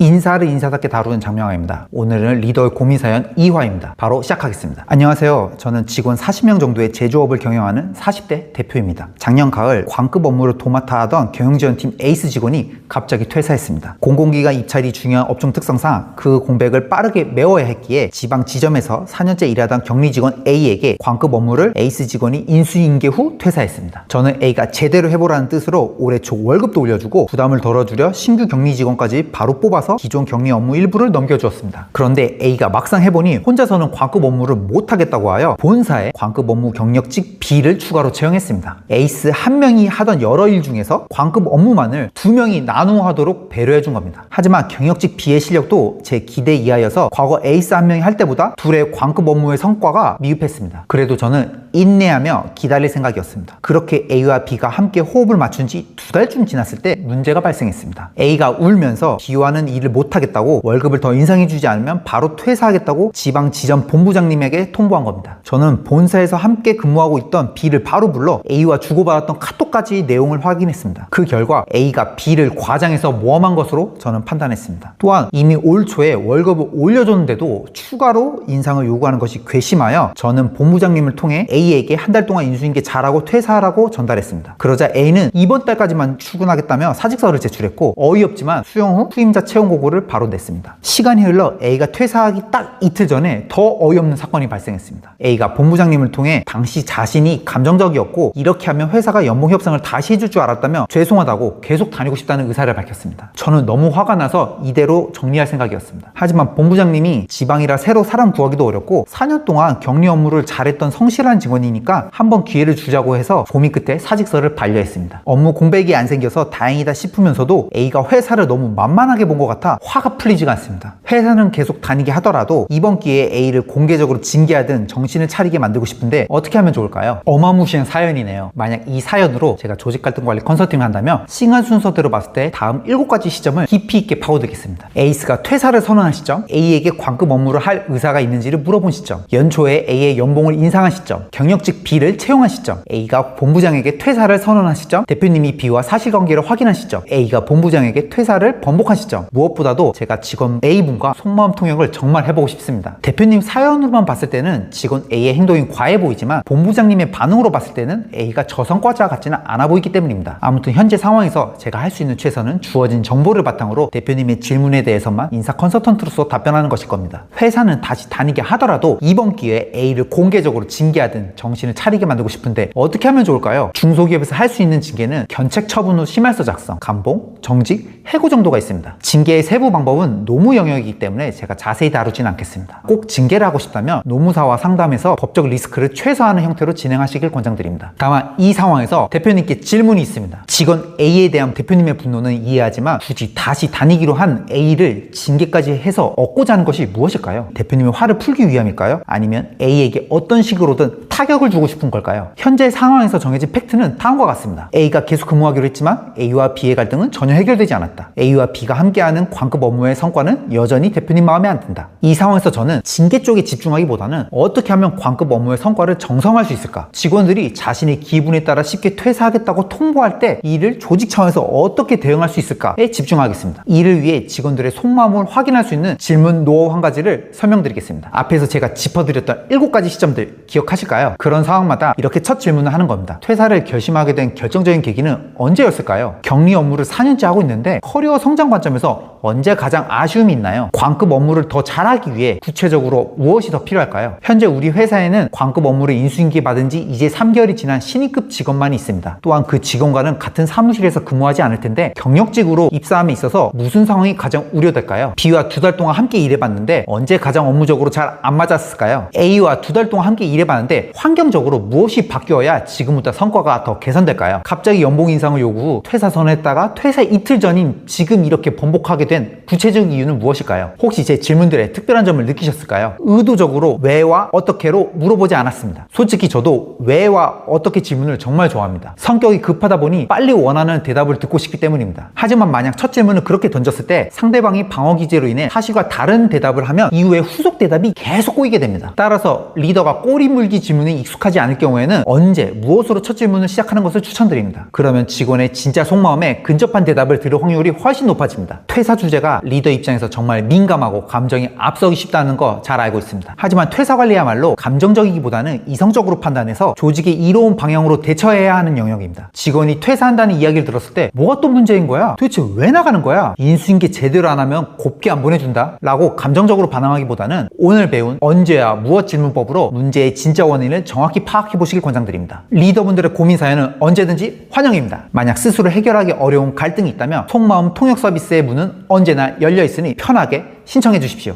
인사를 인사답게 다루는 장명아입니다. 오늘은 리더의 고민사연 2화입니다. 바로 시작하겠습니다. 안녕하세요. 저는 직원 40명 정도의 제조업을 경영하는 40대 대표입니다. 작년 가을 광급 업무를 도맡아 하던 경영지원팀 에이스 직원이 갑자기 퇴사했습니다. 공공기관 입찰이 중요한 업종 특성상 그 공백을 빠르게 메워야 했기에 지방 지점에서 4년째 일하던 격리 직원 A에게 광급 업무를 에이스 직원이 인수인계 후 퇴사했습니다. 저는 A가 제대로 해보라는 뜻으로 올해 초 월급도 올려주고 부담을 덜어주려 신규 격리 직원까지 바로 뽑아서 기존 격리 업무 일부를 넘겨주었습니다. 그런데 A가 막상 해보니 혼자서는 광급 업무를 못하겠다고 하여 본사에 광급 업무 경력직 B를 추가로 채용했습니다. 에이스 한 명이 하던 여러 일 중에서 광급 업무만을 2명이 나누어 하도록 배려해준 겁니다. 하지만 경력직 B의 실력도 제 기대 이하여서 과거 에이스 한 명이 할 때보다 둘의 광급 업무의 성과가 미흡했습니다. 그래도 저는 인내하며 기다릴 생각이었습니다. 그렇게 A와 B가 함께 호흡을 맞춘 지 2달쯤 지났을 때 문제가 발생했습니다. A가 울면서 기여하는 일을 못하겠다고 월급을 더 인상해주지 않으면 바로 퇴사하겠다고 지방 지점 본부장님에게 통보한 겁니다. 저는 본사에서 함께 근무하고 있던 B를 바로 불러 A와 주고받았던 카톡까지 내용을 확인했습니다. 그 결과 A가 B를 과장해서 모함한 것으로 저는 판단했습니다. 또한 이미 올 초에 월급을 올려줬는데도 추가로 인상을 요구하는 것이 괘씸하여 저는 본부장님을 통해 A에게 한 달 동안 인수인계 잘하고 퇴사하라고 전달했습니다. 그러자 A는 이번 달까지만 출근하겠다며 사직서를 제출했고 어이없지만 수용 후 후임자 채용 공고를 바로 냈습니다. 시간이 흘러 A가 퇴사하기 딱 이틀 전에 더 어이없는 사건이 발생했습니다. A가 본부장님을 통해 당시 자신이 감정적이었고 이렇게 하면 회사가 연봉 협상을 다시 해줄 줄 알았다며 죄송하다고 계속 다니고 싶다는 의사를 밝혔습니다. 저는 너무 화가 나서 이대로 정리할 생각이었습니다. 하지만 본부장님이 지방이라 새로 사람 구하기도 어렵고 4년 동안 격리 업무를 잘했던 성실한 직원이니까 한번 기회를 주자고 해서 고민 끝에 사직서를 반려했습니다. 업무 공백이 안 생겨서 다행이다 싶으면서도 A가 회사를 너무 만만하게 본 것 같아 화가 풀리지가 않습니다. 회사는 계속 다니게 하더라도 이번 기회에 A를 공개적으로 징계하든 정신을 차리게 만들고 싶은데 어떻게 하면 좋을까요? 어마무시한 사연이네요. 만약 이 사연으로 제가 조직 갈등 관리 컨설팅을 한다면 시간 순서대로 봤을 때 다음 7가지 시점을 깊이 있게 파고들겠습니다. 에이스가 퇴사를 선언한 시점, A에게 광급 업무를 할 의사가 있는지를 물어본 시점, 연초에 A의 연봉을 인상한 시점, 경력직 B를 채용한 시점, A가 본부장에게 퇴사를 선언한 시점, 대표님이 B와 사실관계를 확인한 시점, A가 본부장에게 퇴사를 번복한 시점, 무엇보다도 제가 직원 A분과 속마음 통역을 정말 해보고 싶습니다. 대표님 사연으로만 봤을 때는 직원 A의 행동이 과해 보이지만 본부장님의 반응으로 봤을 때는 A가 저성과자 같지는 않아 보이기 때문입니다. 아무튼 현재 상황에서 제가 할 수 있는 최선은 주어진 정보를 바탕으로 대표님의 질문에 대해서만 인사 컨설턴트로서 답변하는 것일 겁니다. 회사는 다시 다니게 하더라도 이번 기회에 A를 공개적으로 징계하든 정신을 차리게 만들고 싶은데 어떻게 하면 좋을까요? 중소기업에서 할 수 있는 징계는 견책 처분 후 심할서 작성, 감봉, 정직, 해고 정도가 있습니다. 징계의 세부 방법은 노무 영역이기 때문에 제가 자세히 다루진 않겠습니다. 꼭 징계를 하고 싶다면 노무사와 상담해서 법적 리스크를 최소화하는 형태로 진행하시길 권장드립니다. 다만 이 상황에서 대표님께 질문이 있습니다. 직원 A에 대한 대표님의 분노는 이해하지만 굳이 다시 다니기로 한 A를 징계까지 해서 얻고자 하는 것이 무엇일까요? 대표님의 화를 풀기 위함일까요? 아니면 A에게 어떤 식으로든 타격을 주고 싶은 걸까요? 현재 상황에서 정해진 팩트는 다음과 같습니다. A가 계속 근무하기로 했지만 A와 B의 갈등은 전혀 해결되지 않았다. A와 B가 함께하는 광급 업무의 성과는 여전히 대표님 마음에 안 든다. 이 상황에서 저는 징계 쪽에 집중하기보다는 어떻게 하면 광급 업무의 성과를 정성할 수 있을까? 직원들이 자신의 기분에 따라 쉽게 퇴사하겠다고 통보할 때 이를 조직 차원에서 어떻게 대응할 수 있을까에 집중하겠습니다. 이를 위해 직원들의 속마음을 확인할 수 있는 질문 노하우 한 가지를 설명드리겠습니다. 앞에서 제가 짚어드렸던 7가지 시점들 기억하실까요? 그런 상황마다 이렇게 첫 질문을 하는 겁니다. 퇴사를 결심하게 된 결정적인 계기는 언제였을까요? 격리 업무를 4년째 하고 있는데 커리어 성장 관점에서 언제 가장 아쉬움이 있나요? 광급 업무를 더 잘하기 위해 구체적으로 무엇이 더 필요할까요? 현재 우리 회사에는 광급 업무를 인수인계 받은 지 이제 3개월이 지난 신입급 직원만이 있습니다. 또한 그 직원과는 같은 사무실에서 근무하지 않을 텐데 경력직으로 입사함에 있어서 무슨 상황이 가장 우려될까요? B와 2달 동안 함께 일해봤는데 언제 가장 업무적으로 잘 안 맞았을까요? A와 2달 동안 함께 일해봤는데 환경적으로 무엇이 바뀌어야 지금보다 성과가 더 개선될까요? 갑자기 연봉 인상을 요구 후 퇴사 선언했다가 퇴사 이틀 전인 지금 이렇게 번복하게 된 구체적 이유는 무엇일까요? 혹시 제 질문들에 특별한 점을 느끼셨을까요? 의도적으로 왜와 어떻게로 물어보지 않았습니다. 솔직히 저도 왜와 어떻게 질문을 정말 좋아합니다. 성격이 급하다 보니 빨리 원하는 대답을 듣고 싶기 때문입니다. 하지만 만약 첫 질문을 그렇게 던졌을 때 상대방이 방어 기제로 인해 사실과 다른 대답을 하면 이후에 후속 대답이 계속 꼬이게 됩니다. 따라서 리더가 꼬리 물기 질문에 익숙하지 않을 경우에는 언제 무엇으로 첫 질문을 시작하는 것을 추천드립니다. 그러면 직원의 진짜 속마음에 근접한 대답을 들을 확률이 훨씬 높아집니다. 퇴사 주 주제가 리더 입장에서 정말 민감하고 감정이 앞서기 쉽다는 거 잘 알고 있습니다. 하지만 퇴사 관리야말로 감정적이기보다는 이성적으로 판단해서 조직의 이로운 방향으로 대처해야 하는 영역입니다. 직원이 퇴사한다는 이야기를 들었을 때 뭐가 또 문제인 거야? 도대체 왜 나가는 거야? 인수인계 제대로 안 하면 곱게 안 보내준다? 라고 감정적으로 반응하기보다는 오늘 배운 언제야 무엇 질문법으로 문제의 진짜 원인을 정확히 파악해 보시길 권장드립니다. 리더분들의 고민 사연은 언제든지 환영입니다. 만약 스스로 해결하기 어려운 갈등이 있다면 속마음 통역 서비스의 문은 언제나 열려 있으니 편하게 신청해 주십시오.